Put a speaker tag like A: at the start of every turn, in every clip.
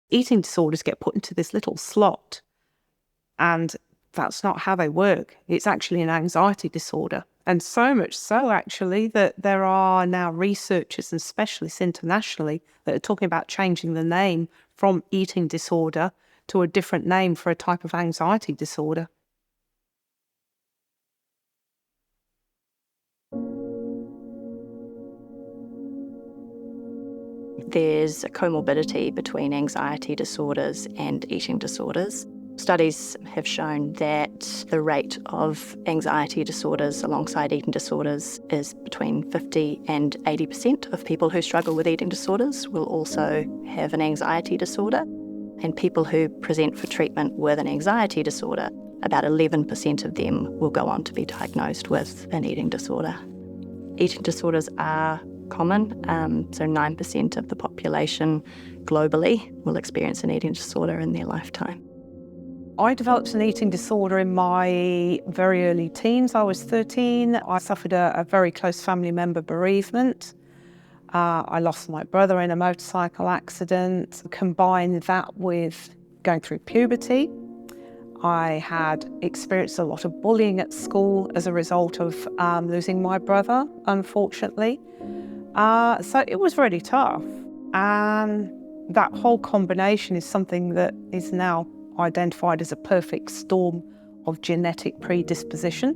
A: Eating disorders get put into this little slot, and that's not how they work. It's actually an anxiety disorder. And so much so, actually, that there are now researchers and specialists internationally that are talking about changing the name from eating disorder to a different name for a type of anxiety disorder.
B: There's a comorbidity between anxiety disorders and eating disorders. Studies have shown that the rate of anxiety disorders alongside eating disorders is between 50 and 80% of people who struggle with eating disorders will also have an anxiety disorder. And people who present for treatment with an anxiety disorder, about 11% of them will go on to be diagnosed with an eating disorder. Eating disorders are common, so 9% of the population globally will experience an eating disorder in their lifetime.
A: I developed an eating disorder in my very early teens. I was 13. I suffered a very close family member bereavement. I lost my brother in a motorcycle accident. Combine that with going through puberty. I had experienced a lot of bullying at school as a result of losing my brother, unfortunately. So it was really tough. And that whole combination is something that is now identified as a perfect storm of genetic predisposition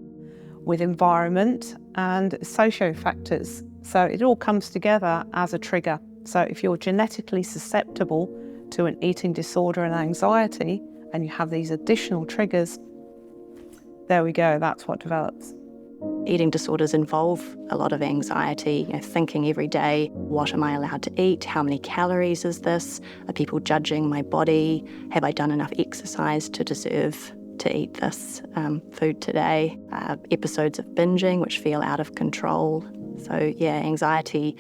A: with environment and socio factors. So it all comes together as a trigger. So if you're genetically susceptible to an eating disorder and anxiety, and you have these additional triggers, there we go, that's what develops.
B: Eating disorders involve a lot of anxiety, thinking every day, what am I allowed to eat? How many calories is this? Are people judging my body? Have I done enough exercise to deserve to eat this food today? Episodes of binging, which feel out of control. So yeah, anxiety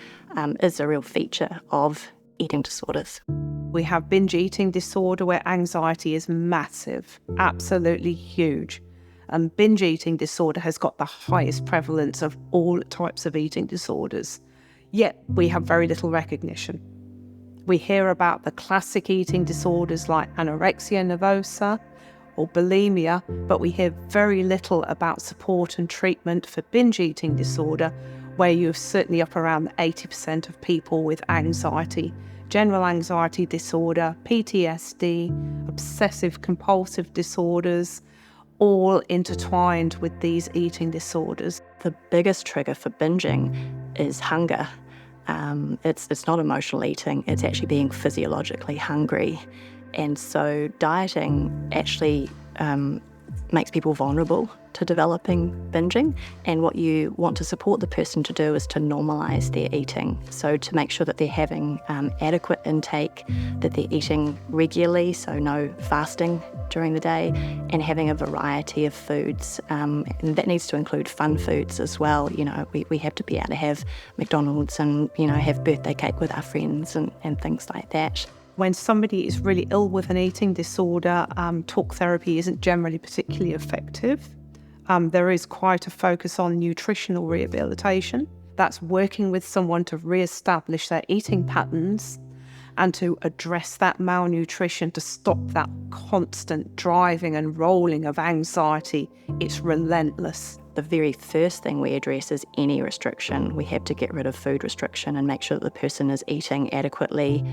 B: is a real feature of eating disorders.
A: We have binge eating disorder where anxiety is massive, absolutely huge. And binge eating disorder has got the highest prevalence of all types of eating disorders. Yet we have very little recognition. We hear about the classic eating disorders like anorexia nervosa or bulimia, but we hear very little about support and treatment for binge eating disorder, where you're certainly up around 80% of people with anxiety, general anxiety disorder, PTSD, obsessive compulsive disorders, all intertwined with these eating disorders.
B: The biggest trigger for binging is hunger. It's not emotional eating, it's actually being physiologically hungry. And so dieting actually makes people vulnerable to developing binging. And what you want to support the person to do is to normalise their eating. So to make sure that they're having adequate intake, that they're eating regularly, so no fasting during the day, and having a variety of foods. And that needs to include fun foods as well. We have to be able to have McDonald's and, have birthday cake with our friends and things like that.
A: When somebody is really ill with an eating disorder, talk therapy isn't generally particularly effective. There is quite a focus on nutritional rehabilitation. That's working with someone to re-establish their eating patterns and to address that malnutrition, to stop that constant driving and rolling of anxiety. It's relentless.
B: The very first thing we address is any restriction. We have to get rid of food restriction and make sure that the person is eating adequately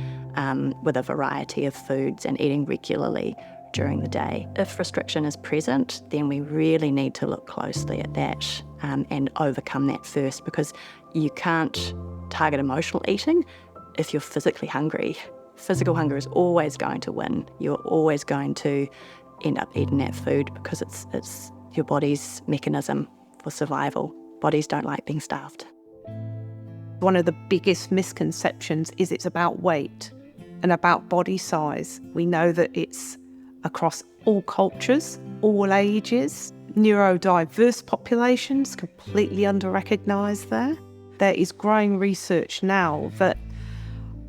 B: with a variety of foods and eating regularly during the day. If restriction is present, then we really need to look closely at that and overcome that first, because you can't target emotional eating if you're physically hungry. Physical hunger is always going to win. You're always going to end up eating that food because it's your body's mechanism for survival. Bodies don't like being starved.
A: One of the biggest misconceptions is it's about weight and about body size. We know that it's across all cultures, all ages, neurodiverse populations, completely under-recognised there. There is growing research now that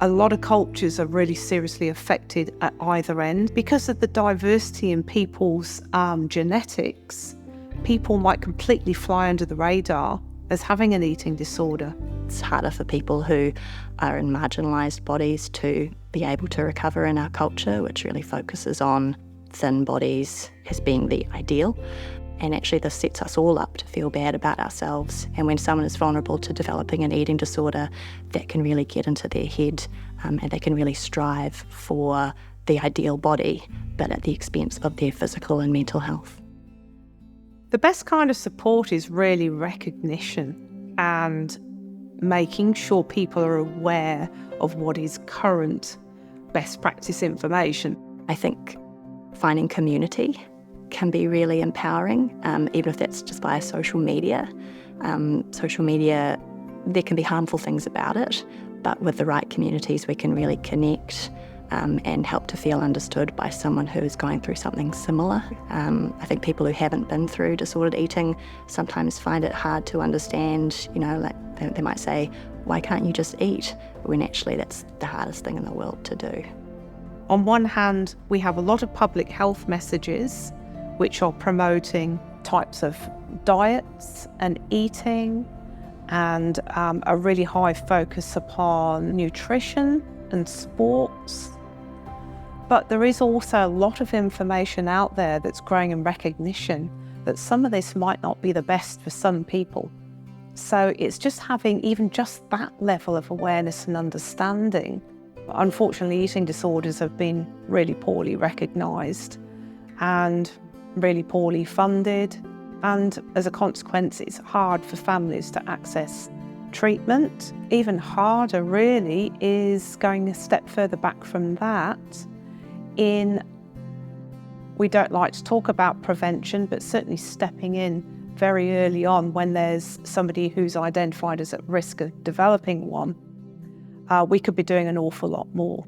A: a lot of cultures are really seriously affected at either end. Because of the diversity in people's genetics, people might completely fly under the radar as having an eating disorder.
B: It's harder for people who are in marginalised bodies to be able to recover in our culture, which really focuses on thin bodies as being the ideal. And actually this sets us all up to feel bad about ourselves. And when someone is vulnerable to developing an eating disorder, that can really get into their head, and they can really strive for the ideal body, but at the expense of their physical and mental health.
A: The best kind of support is really recognition and making sure people are aware of what is current best practice information.
B: I think finding community can be really empowering, even if that's just via social media. Social media, there can be harmful things about it, but with the right communities we can really connect and help to feel understood by someone who is going through something similar. I think people who haven't been through disordered eating sometimes find it hard to understand, like they might say, why can't you just eat? When actually that's the hardest thing in the world to do.
A: On one hand, we have a lot of public health messages which are promoting types of diets and eating, and a really high focus upon nutrition and sports. But there is also a lot of information out there that's growing in recognition that some of this might not be the best for some people. So it's just having even just that level of awareness and understanding. Unfortunately, eating disorders have been really poorly recognised and really poorly funded, and as a consequence it's hard for families to access treatment. Even harder really is going a step further back from that. We don't like to talk about prevention, but certainly stepping in very early on when there's somebody who's identified as at risk of developing one, we could be doing an awful lot more.